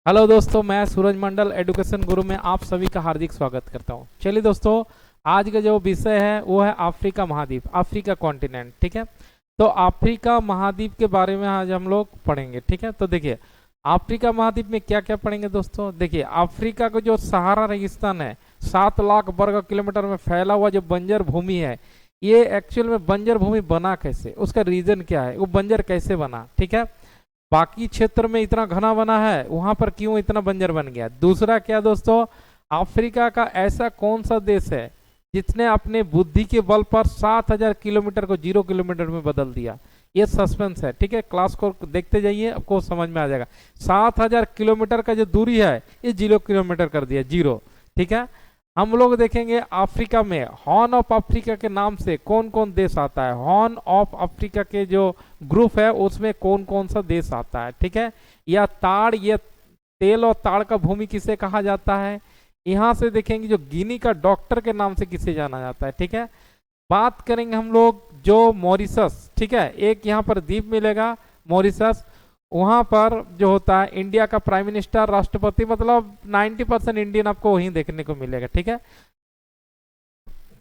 Hello दोस्तों, मैं सूरज मंडल education गुरु में आप सभी का हार्दिक स्वागत करता हूं। चलिए दोस्तों, आज का जो विषय है वो है अफ्रीका महाद्वीप, अफ्रीका कॉन्टिनेंट। ठीक है, तो अफ्रीका महाद्वीप के बारे में आज हम लोग पढ़ेंगे। ठीक है, तो देखिए अफ्रीका महाद्वीप में क्या क्या पढ़ेंगे दोस्तों। देखिए अफ्रीका का जो सहारा रेगिस्तान है, 7 लाख वर्ग किलोमीटर में फैला हुआ जो बंजर भूमि है, ये एक्चुअल में बंजर भूमि बना कैसे, उसका रीजन क्या है, वो बंजर कैसे बना। ठीक है, बाकी क्षेत्र में इतना घना बना है, वहां पर क्यों इतना बंजर बन गया। दूसरा क्या दोस्तों, अफ्रीका का ऐसा कौन सा देश है जिसने अपने बुद्धि के बल पर 7,000 किलोमीटर को 0 किलोमीटर में बदल दिया। ये सस्पेंस है। ठीक है, क्लास को देखते जाइए, आपको समझ में आ जाएगा। 7,000 किलोमीटर का जो दूरी है ये 0 किलोमीटर कर दिया, जीरो। ठीक है, हम लोग देखेंगे अफ्रीका में हॉर्न ऑफ अफ्रीका के नाम से कौन कौन देश आता है। हॉर्न ऑफ अफ्रीका के जो ग्रुप है उसमें कौन कौन सा देश आता है। ठीक है, या ताड़, ये तेल और ताड़ का भूमि किसे कहा जाता है। यहाँ से देखेंगे जो गिनी का डॉक्टर के नाम से किसे जाना जाता है। ठीक है, बात करेंगे हम लोग जो मॉरिशस। ठीक है, एक यहाँ पर द्वीप मिलेगा मॉरिशस, वहां पर जो होता है इंडिया का प्राइम मिनिस्टर, राष्ट्रपति, मतलब 90% इंडियन आपको वहीं देखने को मिलेगा। ठीक है,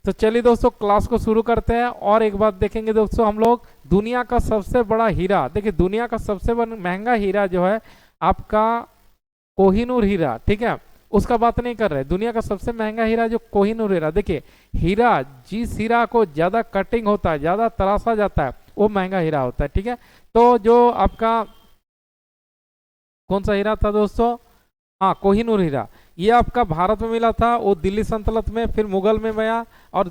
तो चलिए दोस्तों क्लास को शुरू करते हैं। और एक बात देखेंगे दोस्तों, हम लोग दुनिया का सबसे बड़ा हीरा, देखिए दुनिया का सबसे महंगा हीरा जो है आपका कोहिनूर हीरा। ठीक है, उसका बात नहीं कर रहे, दुनिया का सबसे महंगा हीरा जो कोहिनूर हीरा। देखिए हीरा, जिस हीरा को ज्यादा कटिंग होता है, ज्यादा तराशा जाता है, वो महंगा हीरा होता है। ठीक है, तो जो आपका कौन सा हीरा था दोस्तों, हाँ कोहिनूर हीरा, ये आपका भारत में मिला था, वो दिल्ली सल्तनत में, फिर मुगल में गया और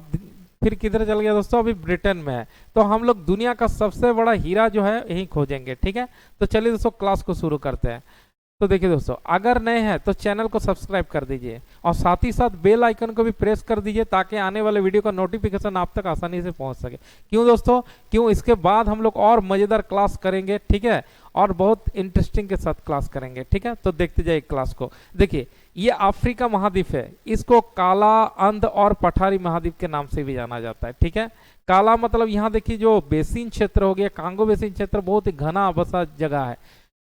फिर किधर चल गया दोस्तों, अभी ब्रिटेन में है। तो हम लोग दुनिया का सबसे बड़ा हीरा जो है यही खोजेंगे। ठीक है, तो चलिए दोस्तों क्लास को शुरू करते हैं। तो देखिए दोस्तों, अगर नए हैं तो चैनल को सब्सक्राइब कर दीजिए और साथ ही साथ बेल आइकन को भी प्रेस कर दीजिए ताकि आने वाले वीडियो का नोटिफिकेशन आप तक आसानी से पहुंच सके। क्यों दोस्तों, क्यों इसके बाद हम लोग और मजेदार क्लास करेंगे। ठीक है, और बहुत इंटरेस्टिंग के साथ क्लास करेंगे। ठीक है, तो देखते जाइए क्लास को। देखिए ये अफ्रीका महाद्वीप है, इसको काला, अंध और पठारी महाद्वीप के नाम से भी जाना जाता है। ठीक है, काला मतलब यहाँ देखिए जो बेसिन क्षेत्र हो गया, कांगो बेसिन क्षेत्र बहुत ही घना बसा जगह है,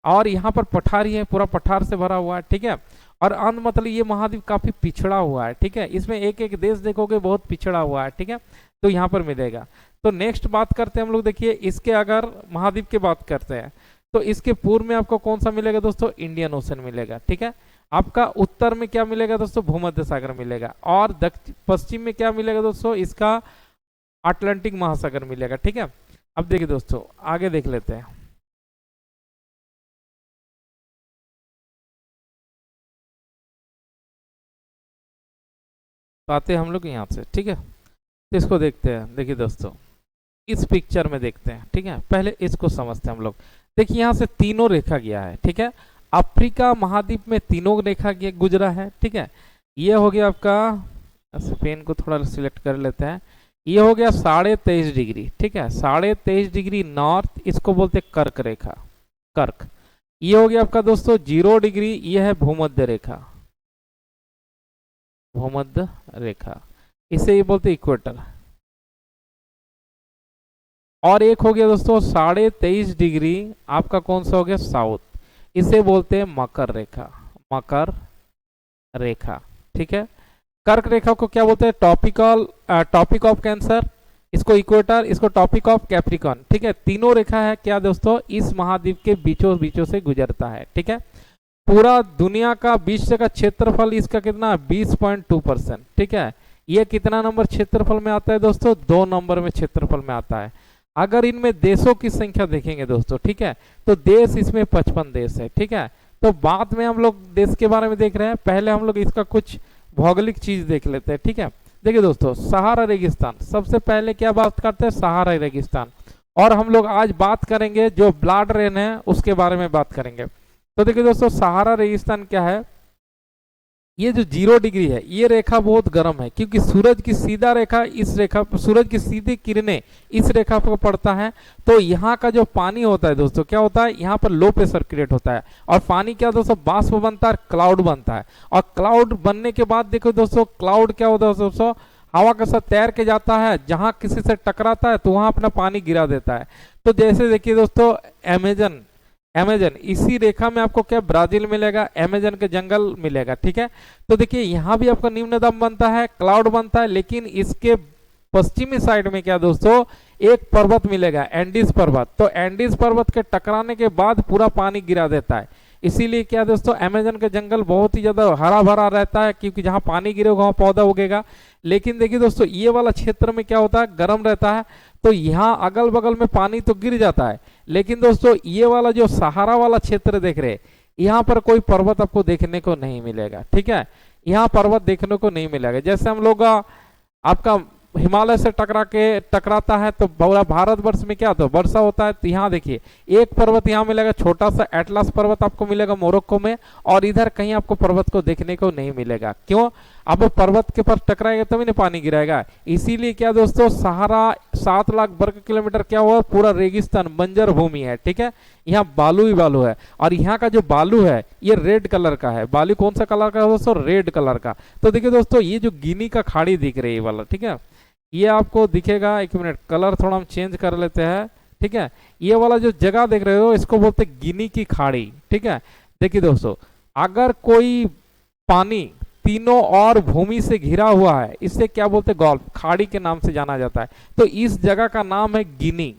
और यहाँ पर पठारी है, पूरा पठार से भरा हुआ है। ठीक है, और अंध मतलब ये महाद्वीप काफी पिछड़ा हुआ है। ठीक है, इसमें एक एक देश देखोगे बहुत पिछड़ा हुआ है। ठीक है, तो यहाँ पर मिलेगा। तो नेक्स्ट बात करते हैं हम लोग, देखिए इसके अगर महाद्वीप की बात करते हैं तो इसके पूर्व में आपको कौन सा मिलेगा दोस्तों, इंडियन ओशन मिलेगा। ठीक है, आपका उत्तर में क्या मिलेगा दोस्तों, भूमध्य सागर मिलेगा, और पश्चिम में क्या मिलेगा दोस्तों, इसका अटलांटिक महासागर मिलेगा। ठीक है, अब देखिए दोस्तों आगे देख लेते हैं। तो आते हैं हम लोग यहाँ से। ठीक है, तो इसको देखते हैं। देखिए दोस्तों इस पिक्चर में देखते हैं। ठीक है, पहले इसको समझते हैं हम लोग। देखिए यहाँ से तीनों रेखा गया है। ठीक है, अफ्रीका महाद्वीप में तीनों रेखा गया गुजरा है। ठीक है, ये हो गया आपका, पेन को थोड़ा सिलेक्ट कर लेते हैं, ये हो गया 23.5 डिग्री। ठीक है, 23.5 डिग्री नॉर्थ, इसको बोलते हैं कर्क रेखा, कर्क। ये हो गया आपका दोस्तों 0 डिग्री, ये है भूमध्य रेखा, भूमध्य रेखा, इसे ये बोलते इक्वेटर। और एक हो गया दोस्तों 23.5 डिग्री, आपका कौन सा हो गया, साउथ, इसे बोलते हैं मकर रेखा, मकर रेखा। ठीक है, कर्क रेखा को क्या बोलते हैं, टॉपिक ऑफ कैंसर, इसको इक्वेटर, इसको टॉपिक ऑफ कैप्रिकॉन। ठीक है, तीनों रेखा है क्या दोस्तों, इस महाद्वीप के बीचों बीचों से गुजरता है। ठीक है, पूरा दुनिया का विश्व का क्षेत्रफल इसका कितना, 20.2%। ठीक है, ये कितना नंबर क्षेत्रफल में आता है दोस्तों, 2 नंबर में क्षेत्रफल में आता है। अगर इनमें देशों की संख्या देखेंगे दोस्तों, ठीक है, तो देश इसमें 55 देश है। ठीक है, तो बाद में हम लोग देश के बारे में देख रहे हैं, पहले हम लोग इसका कुछ भौगोलिक चीज देख लेते हैं। ठीक है, देखिए दोस्तों सहारा रेगिस्तान, सबसे पहले क्या बात करते हैं, सहारा रेगिस्तान। और हम लोग आज बात करेंगे जो ब्लड रेन है उसके बारे में बात करेंगे। तो देखिए दोस्तों सहारा रेगिस्तान क्या है, ये जो 0 डिग्री है, ये रेखा बहुत गर्म है क्योंकि सूरज की सीधा रेखा इस रेखा, सूरज की सीधी किरणें इस रेखा पर पड़ता है। तो यहाँ का जो पानी होता है दोस्तों, क्या होता है, यहाँ पर लो प्रेशर क्रिएट होता है, और पानी क्या दोस्तों, बाष्प बनता है, क्लाउड बनता है। और क्लाउड बनने के बाद देखो दोस्तों, क्लाउड क्या होता है दोस्तों, हवा के साथ तैर के जाता है, जहां किसी से टकराता है तो वहां अपना पानी गिरा देता है। तो जैसे देखिए दोस्तों अमेजन, अमेजन, इसी रेखा में आपको क्या ब्राजील मिलेगा, अमेजन के जंगल मिलेगा, ठीक है। तो देखिए यहाँ भी आपका निम्न दाब बनता है, क्लाउड बनता है, लेकिन इसके पश्चिमी साइड में क्या दोस्तों एक पर्वत मिलेगा, एंडीज पर्वत। तो एंडीज पर्वत के टकराने के बाद पूरा पानी गिरा देता है। इसीलिए क्या दोस्तों अमेजन का जंगल बहुत ही ज्यादा हरा भरा रहता है, क्योंकि जहां पानी गिरेगा वहां पौधा उगेगा। लेकिन देखिए दोस्तों ये वाला क्षेत्र में क्या होता है, गर्म रहता है। तो यहाँ अगल बगल में पानी तो गिर जाता है, लेकिन दोस्तों ये वाला जो सहारा वाला क्षेत्र देख रहे हैं, यहाँ पर कोई पर्वत आपको देखने को नहीं मिलेगा, ठीक है। यहाँ पर्वत देखने को नहीं मिलेगा। जैसे हम लोग आपका हिमालय से टकराता है तो पूरा भारतवर्ष में क्या होता है, वर्षा होता है। तो यहाँ देखिए एक पर्वत यहाँ मिलेगा, छोटा सा एटलस पर्वत आपको मिलेगा मोरक्को में, और इधर कहीं आपको पर्वत को देखने को नहीं मिलेगा। क्यों? अब पर्वत के पास टकराएगा तभी ना पानी गिराएगा। इसीलिए क्या दोस्तों सहारा 7 लाख वर्ग किलोमीटर क्या हुआ, पूरा रेगिस्तान बंजर भूमि है, ठीक है। यहाँ बालू ही बालू है, और यहाँ का जो बालू है ये रेड कलर का है। बालू कौन सा कलर का है दोस्तों, रेड कलर का। तो देखिए दोस्तों ये जो गिनी का खाड़ी दिख रही है वाला, ठीक है, ये आपको दिखेगा, एक मिनट कलर थोड़ा हम चेंज कर लेते हैं, ठीक है। ये वाला जो जगह देख रहे हो इसको बोलते हैं गिनी की खाड़ी, ठीक है। देखिए दोस्तों अगर कोई पानी तीनों और भूमि से घिरा हुआ है, इससे क्या बोलते हैं, गल्फ खाड़ी के नाम से जाना जाता है। तो इस जगह का नाम है गिनी,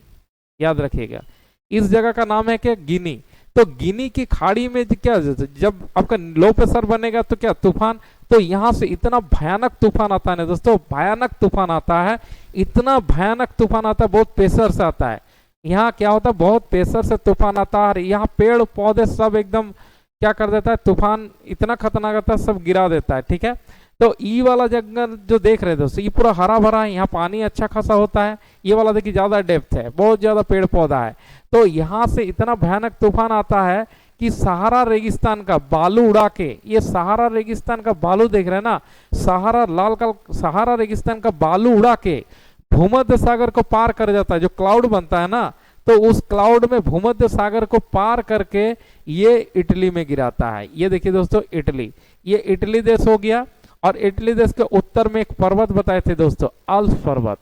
याद रखिएगा, इस जगह का नाम है क्या, गिनी। तो गिनी की खाड़ी में क्या, जब आपका लो प्रेशर बनेगा तो क्या तूफान, तो यहां से इतना भयानक तूफान आता है ना दोस्तों, भयानक तूफान आता है, इतना भयानक तूफान आता है, बहुत प्रेशर से आता है। यहाँ क्या होता है, बहुत प्रेशर से तूफान आता है, यहाँ पेड़ पौधे सब एकदम क्या कर देता है, तूफान इतना खतरनाक आता है, सब गिरा देता है, ठीक है। तो ई वाला जंगल जो देख रहे हैं दोस्तों ये पूरा हरा भरा है, यहाँ पानी अच्छा खासा होता है। ये वाला देखिए ज्यादा डेप्थ है, बहुत ज्यादा पेड़ पौधा है। तो यहाँ से इतना भयानक तूफान आता है कि सहारा रेगिस्तान का बालू उड़ा के, ये सहारा रेगिस्तान का बालू देख रहे हैं ना, सहारा रेगिस्तान का बालू उड़ा के भूमध्य सागर को पार कर जाता है। जो क्लाउड बनता है ना, तो उस क्लाउड में भूमध्य सागर को पार करके ये इटली में गिराता है। ये देखिए दोस्तों इटली, ये इटली देश हो गया। और इटली देश के उत्तर में एक पर्वत बताए थे दोस्तों, अल्प्स पर्वत,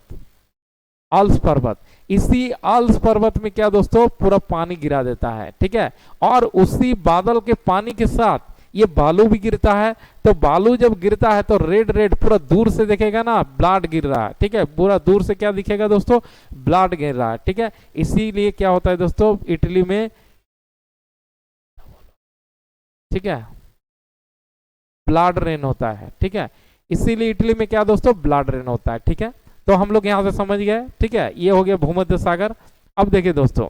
अल्प्स पर्वत। इसी अल्प्स पर्वत में क्या दोस्तों पूरा पानी गिरा देता है, ठीक है। और उसी बादल के पानी के साथ ये बालू भी गिरता है। तो बालू जब गिरता है तो रेड रेड पूरा दूर से दिखेगा ना, ब्लड गिर रहा है, ठीक है। पूरा दूर से क्या दिखेगा दोस्तों, ब्लड गिर रहा है, ठीक है। इसीलिए क्या होता है दोस्तों इटली में, ठीक है, ब्लड रेन होता है, ठीक है। इसीलिए इटली में क्या दोस्तों ब्लड रेन होता है, ठीक है। तो हम लोग यहां से समझ गए, ठीक है। ये हो गया भूमध्य सागर। अब देखिए दोस्तों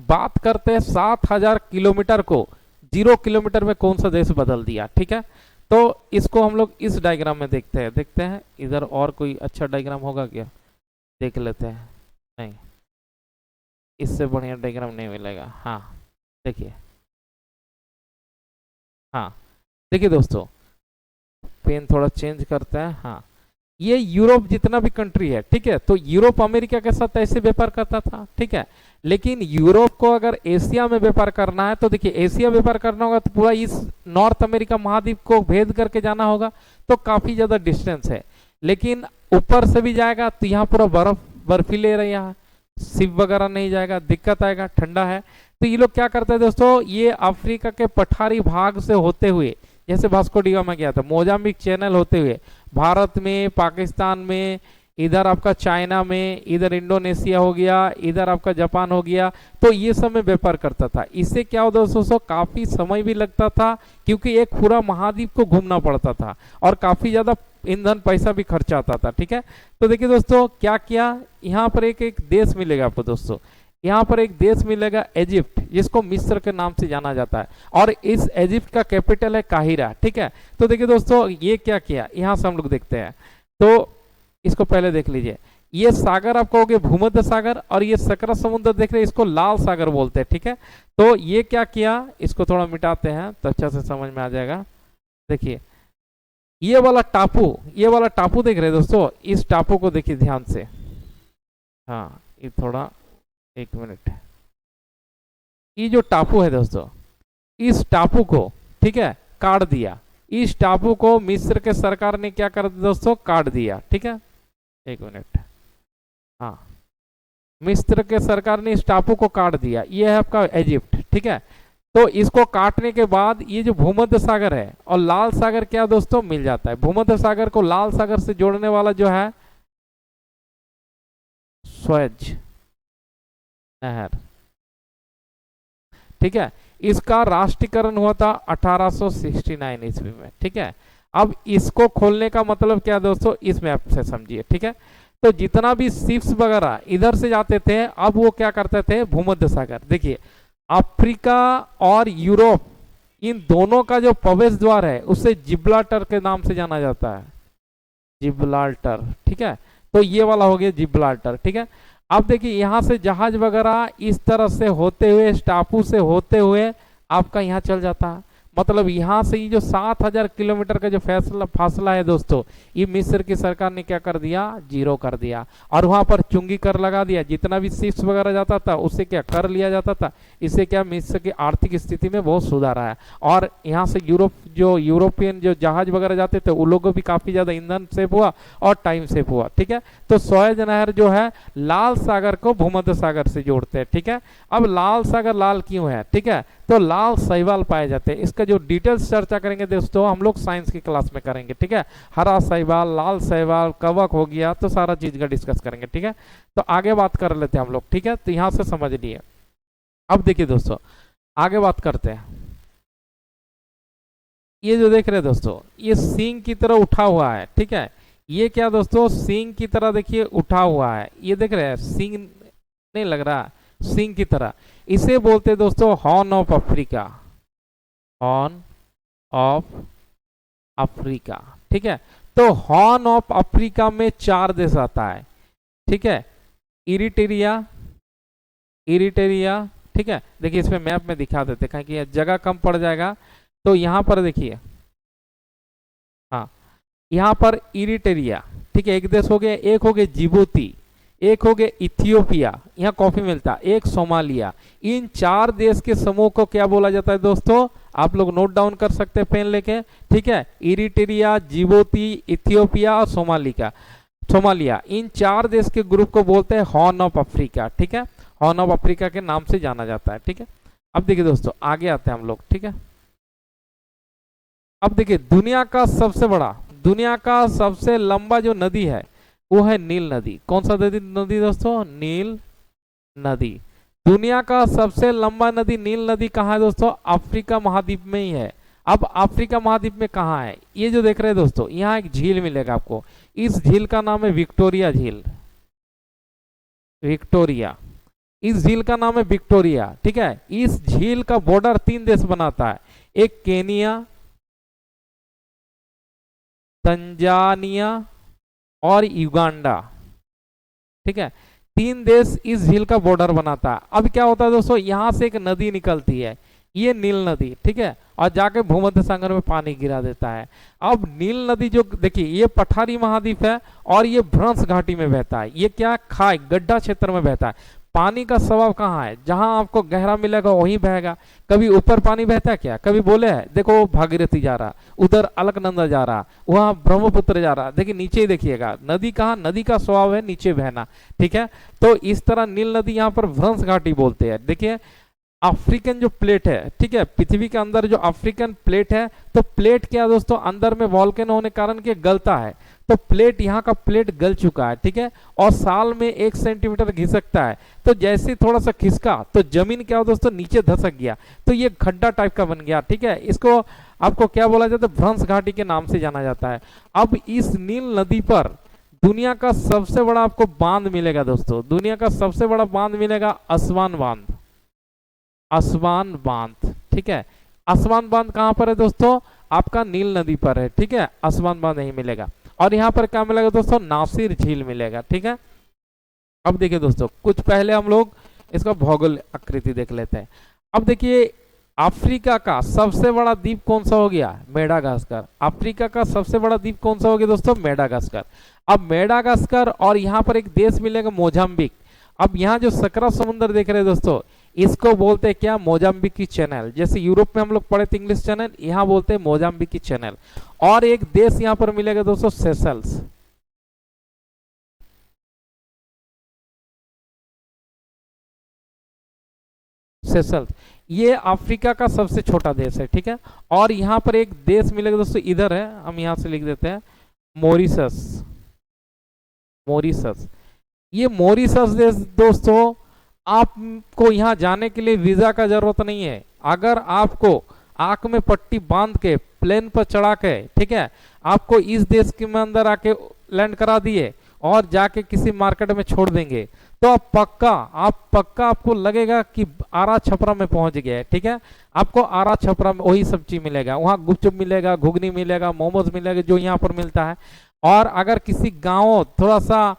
बात करते हैं 7000 किलोमीटर को 0 किलोमीटर में कौन सा देश बदल दिया, ठीक है। तो इसको हम लोग इस डायग्राम में देखते हैं। इधर और कोई अच्छा डायग्राम होगा क्या, देख लेते हैं। नहीं, इससे बढ़िया डायग्राम नहीं मिलेगा। हाँ देखिए, हाँ देखिए दोस्तों, पेन थोड़ा चेंज करते हैं। हाँ ये यूरोप जितना भी कंट्री है, ठीक है, तो यूरोप अमेरिका के साथ ऐसे व्यापार करता था, ठीक है। लेकिन यूरोप को अगर एशिया में व्यापार करना है तो देखिए एशिया व्यापार करना होगा तो पूरा इस नॉर्थ अमेरिका महाद्वीप को भेद करके जाना होगा, तो काफी ज्यादा डिस्टेंस है। लेकिन ऊपर से भी जाएगा तो यहाँ पूरा बर्फीले एरिया है, शिप वगैरह नहीं जाएगा, दिक्कत आएगा, ठंडा है। तो ये लोग क्या करते हैं दोस्तों, ये अफ्रीका के पठारी भाग से होते हुए, जैसे वास्को डी गामा गया था, मोजाम्बिक चैनल होते हुए भारत में, पाकिस्तान में, इधर आपका चाइना में, इधर इंडोनेशिया हो गया, इधर आपका जापान हो गया, तो ये सब में व्यापार करता था। इससे क्या होता दोस्तों, काफी समय भी लगता था, क्योंकि एक पूरा महाद्वीप को घूमना पड़ता था और काफी ज्यादा ईंधन पैसा भी खर्चा आता था, ठीक है। तो देखिए दोस्तों क्या किया, यहाँ पर एक देश मिलेगा आपको दोस्तों, यहाँ पर एक देश मिलेगा इजिप्ट, जिसको मिस्र के नाम से जाना जाता है, और इस इजिप्ट का कैपिटल है काहिरा, ठीक है। तो देखिए दोस्तों ये क्या किया, यहाँ से हम लोग देखते हैं। तो इसको पहले देख लीजिए, ये सागर आपको हो गया भूमध्य सागर, और ये सकरा समुद्र देख रहे हैं, इसको लाल सागर बोलते हैं, ठीक है। तो ये क्या किया, इसको थोड़ा मिटाते हैं तो अच्छा से समझ में आ जाएगा। देखिए ये वाला टापू देख रहे हैं दोस्तों, इस टापू को देखिए ध्यान से। हाँ ये थोड़ा, एक मिनट, ये जो टापू है दोस्तों, इस टापू को, ठीक है, काट दिया। इस टापू को मिस्र के सरकार ने क्या कर दिया दोस्तों, काट दिया, ठीक है। एक मिनट, हाँ मिस्र के सरकार ने इस टापू को काट दिया। ये है आपका इजिप्ट, ठीक है। तो इसको काटने के बाद ये जो भूमध्य सागर है और लाल सागर क्या दोस्तों मिल जाता है। भूमध्य सागर को लाल सागर से जोड़ने वाला जो है स्वेज नहर, ठीक है। इसका राष्ट्रीयकरण हुआ था 1869 ईस्वी में, ठीक है। अब इसको खोलने का मतलब क्या दोस्तों, इस मैप से समझिए, ठीक है। तो जितना भी शिप्स वगैरह इधर से जाते थे, अब वो क्या करते थे, भूमध्य सागर, देखिए अफ्रीका और यूरोप इन दोनों का जो प्रवेश द्वार है उसे जिब्राल्टर के नाम से जाना जाता है, जिब्राल्टर, ठीक है। तो ये वाला हो गया जिब्राल्टर, ठीक है। अब देखिए यहां से जहाज वगैरह इस तरह से होते हुए, इस टापू से होते हुए आपका यहाँ चल जाता है। मतलब यहाँ से ये जो 7000 किलोमीटर का जो फासला है दोस्तों, ये मिस्र की सरकार ने क्या कर दिया, जीरो कर दिया। और वहां पर चुंगी कर लगा दिया, जितना भी शिप्स वगैरह जाता था उससे क्या कर लिया जाता था। इससे क्या मिस्र की आर्थिक स्थिति में बहुत सुधार आया। और यहाँ से यूरोपियन जो जहाज वगैरह जाते थे उन लोगों को भी काफी ज्यादा ईंधन सेव हुआ और टाइम सेव हुआ, ठीक है। तो सुएज नहर जो है लाल सागर को भूमध्य सागर से जोड़ते हैं, ठीक है। अब लाल सागर लाल क्यों है, ठीक है, तो लाल शैवाल पाए जाते हैं। इसका जो डिटेल्स चर्चा करेंगे दोस्तों हम लोग साइंस की क्लास में करेंगे, ठीक है। हरा शैवाल, लाल शैवाल, कवक हो गया, तो सारा चीज का डिस्कस करेंगे, ठीक है। तो आगे बात कर लेते हैं हम लोग, ठीक है। तो यहां से समझ लिए। अब देखिए दोस्तों आगे बात करते हैं। ये जो देख रहे हैं दोस्तों, ये सींग की तरह उठा हुआ है, ठीक है। ये क्या दोस्तों, सींग की तरह देखिए उठा हुआ है, ये देख रहे हैं, सींग नहीं लग रहा, सींग की तरह। इसे बोलते हैं दोस्तों horn of Africa, horn of Africa, ठीक है। तो हॉर्न ऑफ अफ्रीका में 4 देश आता है, ठीक है। इरिटेरिया, इरिटेरिया, ठीक है। देखिए इसमें मैप में दिखा देते हैं कि जगह कम पड़ जाएगा। तो यहां पर देखिए, हाँ यहाँ पर इरिटेरिया, ठीक है, एक देश हो गया। एक हो गया जिबूती, एक हो गया इथियोपिया, यहाँ कॉफी मिलता, एक सोमालिया। इन 4 देश के समूह को क्या बोला जाता है दोस्तों, आप लोग नोट डाउन कर सकते हैं पेन लेके, ठीक है। इरिटेरिया, जिबूती, इथियोपिया और सोमालिया, इन 4 देश के ग्रुप को बोलते हैं हॉर्न ऑफ अफ्रीका, ठीक है। हॉर्न ऑफ अफ्रीका के नाम से जाना जाता है, ठीक है। अब देखिए दोस्तों आगे आते हैं हम लोग, ठीक है। अब देखिए दुनिया का सबसे लंबा जो नदी है वो है नील नदी। कौन सा नदी दोस्तों, नील नदी। दुनिया का सबसे लंबा नदी नील नदी कहाँ है दोस्तों, अफ्रीका महाद्वीप में ही है। अब अफ्रीका महाद्वीप में कहाँ है, ये जो देख रहे हैं दोस्तों, यहाँ एक झील मिलेगा आपको। इस झील का नाम है विक्टोरिया झील, विक्टोरिया, इस झील का नाम है विक्टोरिया, ठीक है। इस झील का बॉर्डर 3 देश बनाता है, एक केनिया, तंजानिया और युगांडा, ठीक है। 3 देश इस झील का बॉर्डर बनाता है। अब क्या होता है दोस्तों, यहां से एक नदी निकलती है, ये नील नदी, ठीक है, और जाके भूमध्य सागर में पानी गिरा देता है। अब नील नदी जो देखिए ये पठारी महाद्वीप है और ये भ्रंश घाटी में बहता है। ये क्या खाई गड्ढा क्षेत्र में बहता है। पानी का स्वभाव कहाँ है, जहां आपको गहरा मिलेगा वहीं बहेगा। कभी ऊपर पानी बहता है क्या, कभी बोले है, देखो भागीरथी जा रहा, उधर अलकनंदा जा रहा, वहां ब्रह्मपुत्र जा रहा, देखिए नीचे ही देखिएगा नदी कहाँ, नदी का स्वभाव है नीचे बहना, ठीक है। तो इस तरह नील नदी यहाँ पर भ्रंश घाटी बोलते हैं। देखिए अफ्रीकन जो प्लेट है, ठीक है, पृथ्वी के अंदर जो अफ्रीकन प्लेट है, तो प्लेट क्या दोस्तों, अंदर में वॉल्केनो होने कारण के गलता है। तो प्लेट, यहाँ का प्लेट गल चुका है, ठीक है, और साल में 1 सेंटीमीटर घिसकता है। तो जैसे थोड़ा सा खिसका तो जमीन क्या हो दोस्तों, नीचे धसक गया, तो ये खड्डा टाइप का बन गया, ठीक है। इसको आपको क्या बोला जाता है, भ्रंश घाटी के नाम से जाना जाता है। अब इस नील नदी पर दुनिया का सबसे बड़ा आपको बांध मिलेगा दोस्तों, दुनिया का सबसे बड़ा बांध मिलेगा असवान बांध, असवान बांध, ठीक है। असवान बांध कहां पर है दोस्तों, आपका नील नदी पर है, ठीक है। असवान बांध नहीं मिलेगा। और यहाँ पर क्या मिलेगा दोस्तों, नासिर झील मिलेगा, ठीक है। अब देखिए दोस्तों कुछ पहले हम लोग इसका भौगोल आकृति देख लेते हैं। अब देखिए अफ्रीका का सबसे बड़ा द्वीप कौन सा हो गया, मेडागास्कर। अफ्रीका का सबसे बड़ा द्वीप कौन सा हो गया दोस्तों, मेडागास्कर। अब मेडागास्कर और यहाँ पर एक देश मिलेगा मोजाम्बिक। अब यहाँ जो सकरा समुद्र देख रहे हैं दोस्तों, इसको बोलते हैं क्या, मोजाम्बिकी चैनल। जैसे यूरोप में हम लोग पढ़े थे इंग्लिश चैनल, यहाँ बोलते हैं मोजाम्बिकी चैनल। और एक देश यहाँ पर मिलेगा दोस्तों सेशल्स, सेशल्स। ये अफ्रीका का सबसे छोटा देश है, ठीक है। और यहाँ पर एक देश मिलेगा दोस्तों, इधर है, हम यहाँ से लिख देते हैं मॉरिशस। मॉरिशस, ये मॉरिशस देश दोस्तों, आपको यहाँ जाने के लिए वीजा का जरूरत नहीं है। अगर आपको आंख में पट्टी बांध के प्लेन पर चढ़ा के, ठीक है, आपको इस देश के अंदर आके लैंड करा दिए और जाके किसी मार्केट में छोड़ देंगे, तो आप पक्का आपको लगेगा कि आरा छपरा में पहुंच गया है, ठीक है। आपको आरा छपरा में वही सब चीज मिलेगा, वहाँ गुपचुप मिलेगा, घुगनी मिलेगा, मोमोज मिलेगा, जो यहाँ पर मिलता है। और अगर किसी गाँव थोड़ा सा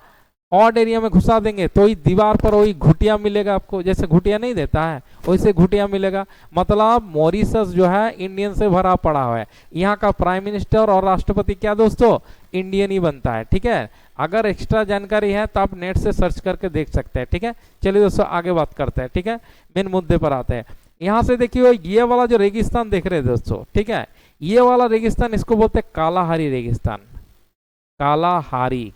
ऑड एरिया में घुसा देंगे तो ही दीवार पर वही घुटिया मिलेगा आपको, जैसे घुटिया नहीं देता है वैसे घुटिया मिलेगा। मतलब मॉरिशस जो है इंडियन से भरा पड़ा हुआ है। यहाँ का प्राइम मिनिस्टर और राष्ट्रपति क्या दोस्तों, इंडियन ही बनता है, ठीक है। अगर एक्स्ट्रा जानकारी है तो आप नेट से सर्च करके देख सकते हैं, ठीक है। चलिए दोस्तों आगे बात करते हैं, ठीक है, मेन मुद्दे पर आते हैं। यहाँ से देखिए ये वाला जो रेगिस्तान देख रहे हैं दोस्तों, ठीक है, ये वाला रेगिस्तान इसको बोलते हैं कालाहारी रेगिस्तान, कालाहारी,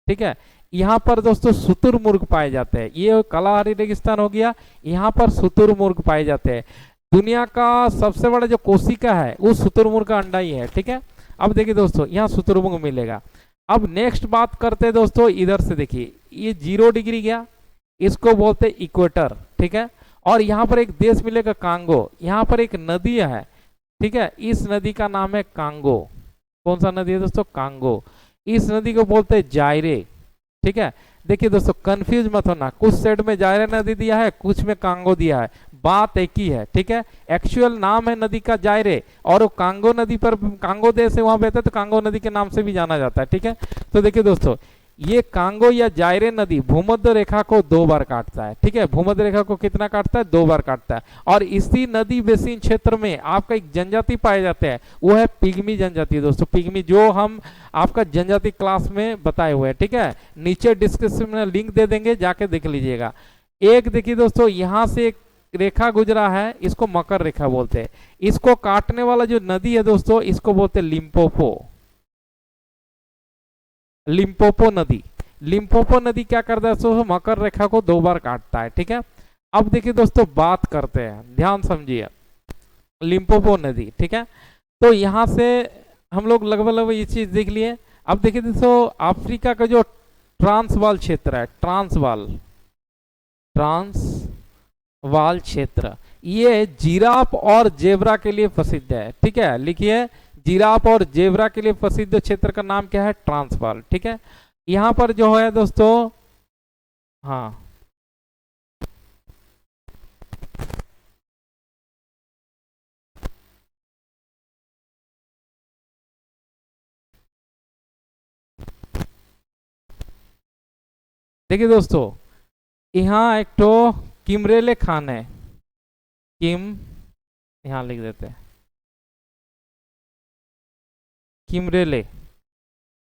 ठीक है। यहाँ पर दोस्तों शुतुरमुर्ग पाए जाते हैं, ये कालाहारी रेगिस्तान हो गया, यहाँ पर शुतुरमुर्ग पाए जाते हैं। दुनिया का सबसे बड़ा जो कोशिका है वो शुतुरमुर्ग का अंडा ही है, ठीक है। अब देखिए दोस्तों यहाँ शुतुरमुर्ग मिलेगा। अब नेक्स्ट बात करते हैं दोस्तों, इधर से देखिए ये 0 डिग्री गया, इसको बोलते हैं इक्वेटर, ठीक है। और यहाँ पर एक देश मिलेगा कांगो, यहाँ पर एक नदी है, ठीक है, इस नदी का नाम है कांगो। कौन सा नदी है दोस्तों, कांगो। इस नदी को बोलते हैं जायरे, ठीक है। देखिए दोस्तों कंफ्यूज मत होना, कुछ साइड में जायरे नदी दिया है, कुछ में कांगो दिया है, बात एक ही है, ठीक है। एक्चुअल नाम है नदी का जायरे, और वो कांगो नदी पर, कांगो देश है वहां बहता है तो कांगो नदी के नाम से भी जाना जाता है, ठीक है। तो देखिए दोस्तों ये कांगो या जायरे नदी भूमध्य रेखा को 2 बार काटता है, ठीक है। भूमध्य रेखा को कितना काटता है, 2 बार काटता है। और इसी नदी बेसिन क्षेत्र में आपका एक जनजाति पाए जाते हैं, वो है पिग्मी जनजाति दोस्तों, पिग्मी, जो हम आपका जनजाति क्लास में बताए हुए हैं, ठीक है। नीचे डिस्क्रिप्शन में लिंक दे देंगे, जाके देख लीजिएगा। एक देखिए दोस्तों यहाँ से एक रेखा गुजरा है, इसको मकर रेखा बोलते हैं। इसको काटने वाला जो नदी है दोस्तों, इसको बोलते हैं लिम्पोपो, लिम्पोपो नदी। लिम्पोपो नदी क्या करता है दोस्तों, मकर रेखा को 2 बार काटता है, ठीक है। अब देखिए दोस्तों बात करते हैं, ध्यान समझिए, लिम्पोपो नदी, ठीक है। तो यहाँ से हम लोग लगभग ये चीज देख लिए। अब देखिए दोस्तों अफ्रीका का जो ट्रांसवाल क्षेत्र है, ट्रांसवाल क्षेत्र, ये जिराफ और जेबरा के लिए प्रसिद्ध है, ठीक है। लिखिए जिराफ और जेबरा के लिए प्रसिद्ध क्षेत्र का नाम क्या है, ट्रांसवाल, ठीक है। यहाँ पर जो है दोस्तों, हाँ देखिए दोस्तों यहाँ एक तो किमरेले खान है, किम, यहाँ लिख देते हैं किमरेले।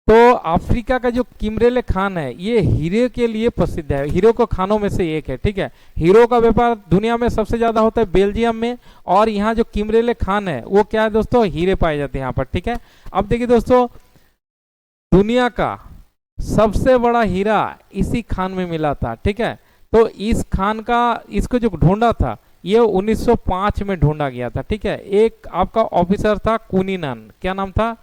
तो अफ्रीका का जो किमरेले खान है ये हीरे के लिए प्रसिद्ध है, हीरो को खानों में से एक है, ठीक है। हीरो का व्यापार दुनिया में सबसे ज्यादा होता है बेल्जियम में, और यहाँ जो किमरेले खान है वो क्या है दोस्तों, हीरे पाए जाते हैं यहाँ पर, ठीक है। अब देखिए दोस्तों दुनिया का सबसे बड़ा हीरा इसी खान में मिला था, ठीक है। तो इस खान का, इसको जो ढूंढा था ये 1905 में ढूंढा गया था, ठीक है। एक आपका ऑफिसर था कुनीनन, क्या नाम था,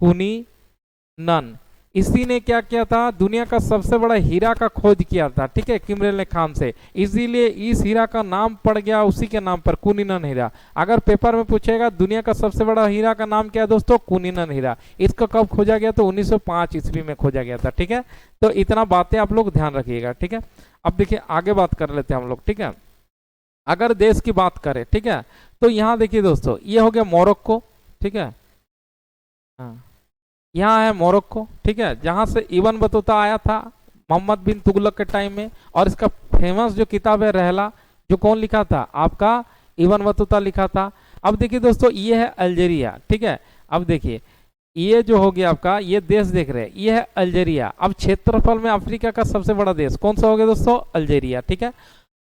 कुनीनन। इसी ने क्या किया था, दुनिया का सबसे बड़ा हीरा का खोज किया था, ठीक है, किमरेले खान से। इसीलिए इस हीरा का नाम पड़ गया उसी के नाम पर, कुनीनन हीरा। अगर पेपर में पूछेगा दुनिया का सबसे बड़ा हीरा का नाम क्या है दोस्तों, कुनीनन हीरा। इसको कब खोजा गया, तो 1905 ईस्वी में खोजा गया था, ठीक है। तो इतना बातें आप लोग ध्यान रखिएगा, ठीक है। अब देखिए आगे बात कर लेते हैं हम लोग, ठीक है। अगर देश की बात करें, ठीक है, तो यहाँ देखिए दोस्तों ये हो गया मोरक्को, ठीक है, हाँ यहाँ है मोरक्को, ठीक है, जहां से इब्न बतूता आया था मोहम्मद बिन तुगलक के टाइम में। और इसका फेमस जो किताब है रहला, जो कौन लिखा था, आपका इब्न बतूता लिखा था। अब देखिए दोस्तों ये है अल्जीरिया, ठीक है। अब देखिए ये जो हो गया आपका, ये देश देख रहे हैं, ये है अल्जीरिया। अब क्षेत्रफल में अफ्रीका का सबसे बड़ा देश कौन सा हो गया दोस्तों, अल्जीरिया, ठीक है।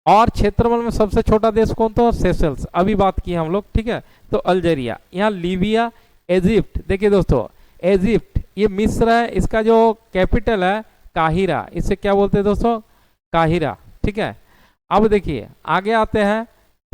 और क्षेत्रफल में सबसे छोटा देश कौन था, सेशल्स, अभी बात की हम लोग, ठीक है। तो अल्जीरिया, यहाँ लीबिया, इजिप्ट, देखिए दोस्तों इजिप्ट, ये मिस्र है, इसका जो कैपिटल है काहिरा, इसे क्या बोलते हैं दोस्तों, काहिरा, ठीक है। अब देखिए आगे आते हैं,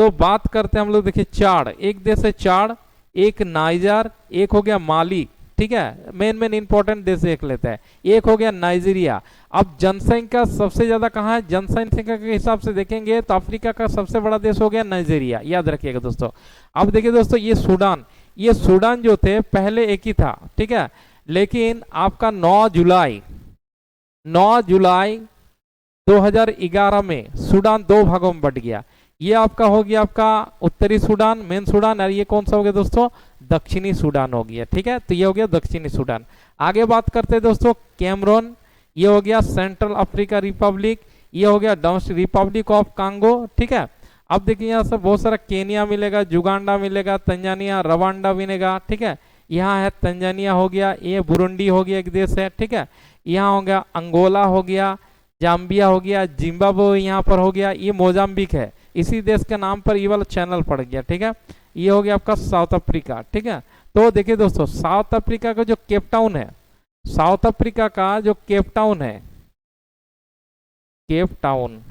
तो बात करते हैं हम लोग, देखिए चाड, एक देश है चाड, एक नाइजर, एक हो गया माली, ठीक है, मेन इंपॉर्टेंट देश देख लेते हैं, एक हो गया नाइजीरिया। अब जनसंख्या सबसे ज्यादा कहाँ है, जनसंख्या के हिसाब से देखेंगे तो अफ्रीका का सबसे बड़ा देश हो गया नाइजीरिया, याद रखिएगा दोस्तों। अब देखिए दोस्तों, ये सूडान जो थे पहले एक ही था, ठीक है, लेकिन आपका 9 जुलाई 2011 में सूडान दो भागों में बट गया। ये आपका हो गया आपका उत्तरी सूडान, मेन सूडान, और ये कौन सा हो गया दोस्तों, दक्षिणी सूडान हो गया, ठीक है, तो ये हो गया दक्षिणी सूडान। आगे बात करते हैं दोस्तों कैमरून, ये हो गया सेंट्रल अफ्रीका रिपब्लिक, ये हो गया रिपब्लिक ऑफ कांगो, ठीक है। अब देखिए यहाँ से बहुत सारा केनिया मिलेगा, जुगांडा मिलेगा, तंजानिया, रवांडा मिलेगा, ठीक है। यहाँ है तंजानिया हो गया, ये बुरुंडी हो गया एक देश है, ठीक है। यहाँ हो गया अंगोला हो गया, जाम्बिया हो गया, जिम्बाब्वे यहाँ पर हो गया, ये मोजाम्बिक है, इसी देश के नाम पर ये वाला चैनल पड़ गया, ठीक है। ये हो गया आपका साउथ अफ्रीका, ठीक है। तो देखिए दोस्तों, साउथ अफ्रीका का जो केप टाउन है, साउथ अफ्रीका का जो केप टाउन है, केप टाउन,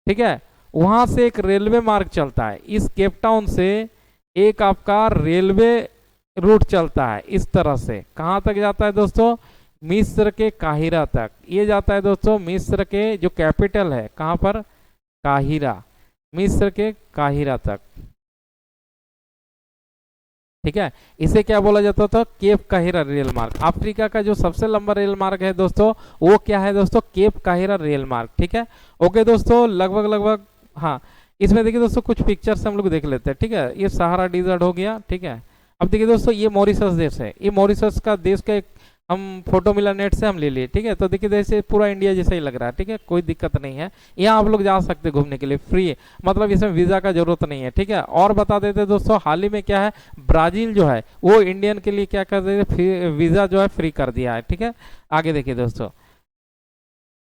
ठीक है, वहां से एक रेलवे मार्ग चलता है, इस केप टाउन से एक आपका रेलवे रूट चलता है इस तरह से, कहां तक जाता है दोस्तों, मिस्र के काहिरा तक। ये जाता है दोस्तों मिस्र के जो कैपिटल है, कहां पर, काहिरा, मिस्र के काहिरा तक, ठीक है। इसे क्या बोला जाता था, केप काहिरा रेल मार्ग। अफ्रीका का जो सबसे लंबा रेल मार्ग है दोस्तों, वो क्या है दोस्तों, केप काहिरा रेल मार्ग, ठीक है। ओके दोस्तों, लगभग हाँ, इसमें देखिए दोस्तों कुछ पिक्चर्स हम लोग देख लेते हैं, ठीक है। ये सहारा डिजर्ट हो गया, ठीक है। अब देखिए दोस्तों, ये मॉरिशस देश है, ये मॉरिशस का देश का एक हम फोटो मिला नेट से हम ले लिए, ठीक है। तो देखिए जैसे पूरा इंडिया जैसा ही लग रहा है, ठीक है, कोई दिक्कत नहीं है, यहाँ आप लोग जा सकते हैं घूमने के लिए, फ्री है, मतलब इसमें वीजा का जरूरत नहीं है, ठीक है। और बता देते हैं दोस्तों, हाल ही में क्या है, ब्राजील जो है वो इंडियन के लिए क्या कर देते, वीजा जो है फ्री कर दिया है, ठीक है। आगे देखिए दोस्तों,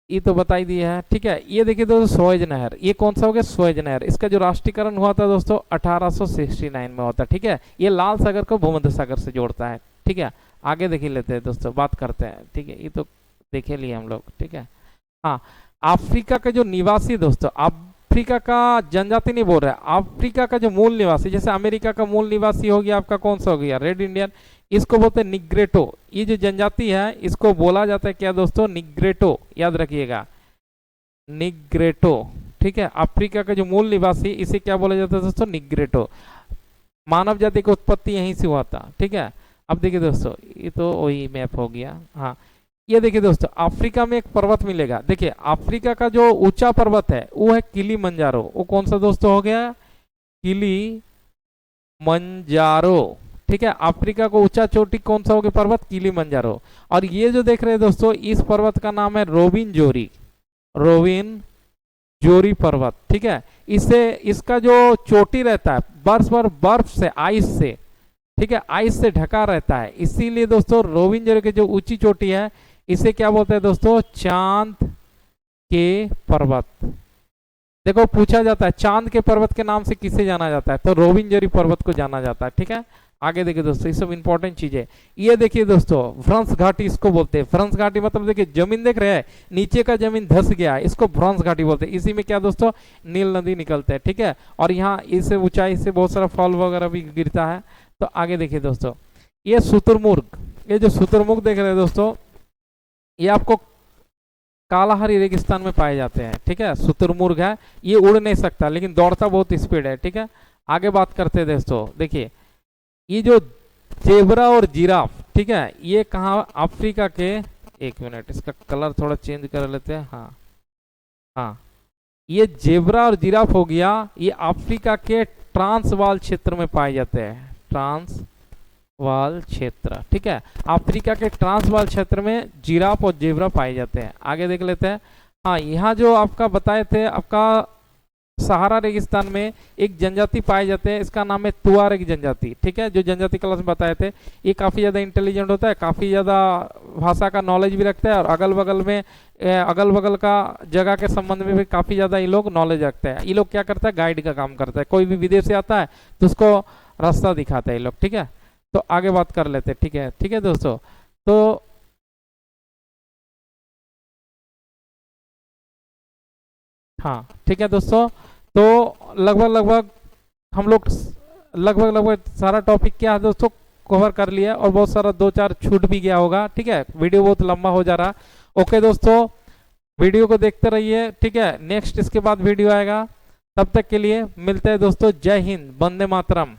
ये तो बता ही दिया है, ठीक है। ये देखिए दोस्तों सोएज नहर, ये कौन सा हो गया, सोएज नहर, इसका जो राष्ट्रीयकरण हुआ था दोस्तों 1869 में होता है, ठीक है। ये लाल सागर को भूमध्य सागर से जोड़ता है, ठीक है। आगे देख लेते हैं दोस्तों, बात करते हैं, ठीक है, ये तो देखे लिए हम लोग, ठीक है। हाँ, अफ्रीका का जो निवासी दोस्तों, अफ्रीका का जनजाति नहीं बोल रहा है, अफ्रीका का जो मूल निवासी, जैसे अमेरिका का मूल निवासी हो गया आपका कौन सा हो गया, रेड इंडियन, इसको बोलते हैं निग्रेटो। ये जो जनजाति है इसको बोला जाता है क्या दोस्तों, निग्रेटो, याद रखिएगा, निग्रेटो, ठीक है। अफ्रीका का जो मूल निवासी, इसे क्या बोला जाता है दोस्तों, निग्रेटो। मानव जाति की उत्पत्ति यहीं से हुआ था, ठीक है। अब देखिए दोस्तों, ये तो वही मैप हो गया, हाँ। ये देखिए दोस्तों, अफ्रीका में एक पर्वत मिलेगा, देखिए अफ्रीका का जो ऊंचा पर्वत है वो है किलीमंजारो, वो कौन सा दोस्तों हो गया, किलीमंजारो, ठीक है। अफ्रीका को ऊंचा चोटी कौन सा हो गया पर्वत, किलीमंजारो। और ये जो देख रहे हैं दोस्तों, इस पर्वत का नाम है रोविन जोरी, रोविन जोरी पर्वत, ठीक है। इससे इसका जो चोटी रहता है बर्फ से, आइस से, ठीक है, आइस से ढका रहता है, इसीलिए दोस्तों रोविन जोरी की जो ऊंची चोटी है इसे क्या बोलते हैं दोस्तों, चांद के पर्वत। देखो पूछा जाता है चांद के पर्वत के नाम से किसे जाना जाता है, तो रोविन जोरी पर्वत को जाना जाता है, ठीक है। आगे देखिए दोस्तों, ये सब इंपॉर्टेंट चीजें। ये देखिए दोस्तों, भ्रंश घाटी इसको बोलते हैं, भ्रंश घाटी मतलब देखिए जमीन देख रहे हैं, नीचे का जमीन धंस गया, इसको भ्रंश घाटी बोलते हैं। इसी में क्या दोस्तों, नील नदी निकलते हैं, ठीक है। और यहाँ इसे ऊंचाई से बहुत सारा फल वगैरह भी गिरता है। तो आगे देखिए दोस्तों, ये शुतुरमुर्ग, ये जो शुतुरमुर्ग देख रहे हैं दोस्तों, ये आपको कालाहारी रेगिस्तान में पाए जाते हैं, ठीक है। शुतुरमुर्ग है, ये उड़ नहीं सकता लेकिन दौड़ता बहुत स्पीड है, ठीक है। आगे बात करते हैं दोस्तों, देखिए ये जो जेबरा और जिराफ, ठीक है, ये कहाँ, अफ्रीका के, एक मिनट इसका कलर थोड़ा चेंज कर लेते हैं, हाँ हाँ, ये जेबरा और जिराफ हो गया, ये अफ्रीका के ट्रांसवाल क्षेत्र में पाए जाते हैं, ट्रांसवाल क्षेत्र, ठीक है। अफ्रीका के ट्रांसवाल क्षेत्र में जिराफ और जेबरा पाए जाते हैं। आगे देख लेते हैं, हाँ, यहाँ जो आपका बताए थे, आपका सहारा रेगिस्तान में एक जनजाति पाए जाते हैं, इसका नाम है तुआरेग जनजाति, ठीक है। जो जनजाति क्लास में बताए थे, ये काफी ज्यादा इंटेलिजेंट होता है, काफी ज्यादा भाषा का नॉलेज भी रखता है, और अगल बगल का जगह के संबंध में भी काफी ज्यादा ये लोग नॉलेज रखते हैं। ये लोग क्या करता है, गाइड का काम करता है, कोई भी विदेश से आता है तो उसको रास्ता दिखाता है ये लोग, ठीक है। तो आगे बात कर लेते हैं, ठीक है, ठीक है दोस्तों। तो हाँ ठीक है दोस्तों, तो लगभग हम लोग लगभग सारा टॉपिक क्या है दोस्तों कवर कर लिया, और बहुत सारा 2-4 छूट भी गया होगा। ठीक है, वीडियो बहुत लंबा हो जा रहा। ओके दोस्तों, वीडियो को देखते रहिए। ठीक है, नेक्स्ट इसके बाद वीडियो आएगा। तब तक के लिए मिलते हैं दोस्तों। जय हिंद, वंदे मातरम।